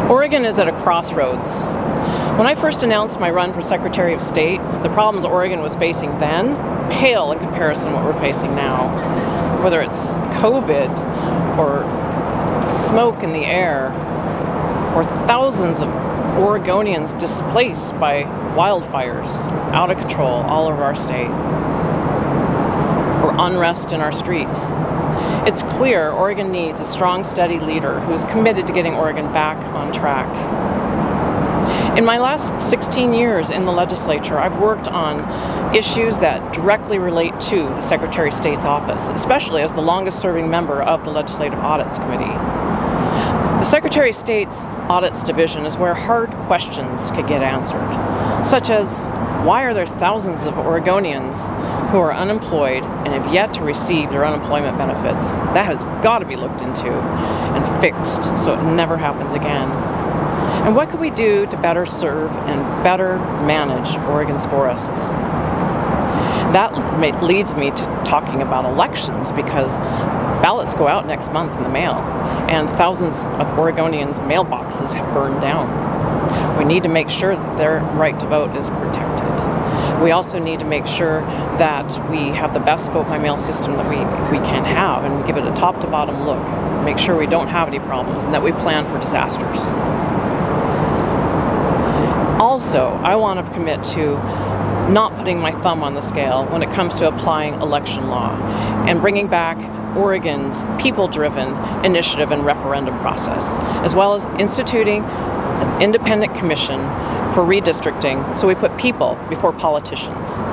Oregon is at a crossroads. When I first announced my run for Secretary of State, the problems Oregon was facing then pale in comparison to what we're facing now. Whether it's COVID or smoke in the air or thousands of Oregonians displaced by wildfires out of control all over our state, or unrest in our streets. It's clear Oregon needs a strong, steady leader who's committed to getting Oregon back on track. In my last 16 years in the legislature, I've worked on issues that directly relate to the Secretary of State's office, especially as the longest-serving member of the Legislative Audits Committee. The Secretary of State's Audits Division is where hard questions could get answered, such as, why are there thousands of Oregonians who are unemployed and have yet to receive their unemployment benefits? That has got to be looked into and fixed so it never happens again. And what could we do to better serve and better manage Oregon's forests? That leads me to talking about elections, because ballots go out next month in the mail, and thousands of Oregonians' mailboxes have burned down. We need to make sure that their right to vote is protected. We also need to make sure that we have the best vote-by-mail system that we can have, and give it a top-to-bottom look, make sure we don't have any problems, and that we plan for disasters. Also, I want to commit to not putting my thumb on the scale when it comes to applying election law and bringing back Oregon's people-driven initiative and referendum process, as well as instituting an independent commission for redistricting so we put people before politicians.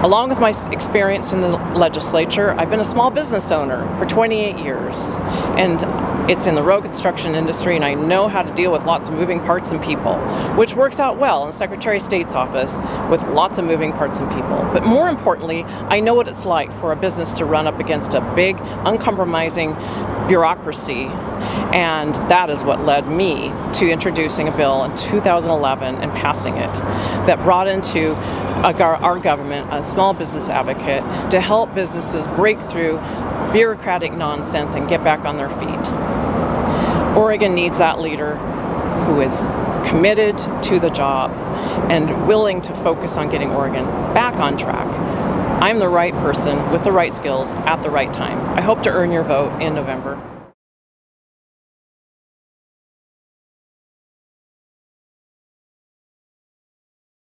Along with my experience in the legislature, I've been a small business owner for 28 years, and it's in the road construction industry, and I know how to deal with lots of moving parts and people, which works out well in the Secretary of State's office with lots of moving parts and people. But more importantly, I know what it's like for a business to run up against a big, uncompromising bureaucracy, and that is what led me to introducing a bill in 2011 and passing it that brought into our government a small business advocate to help businesses break through bureaucratic nonsense and get back on their feet. Oregon needs that leader who is committed to the job and willing to focus on getting Oregon back on track. I'm the right person with the right skills at the right time. I hope to earn your vote in November.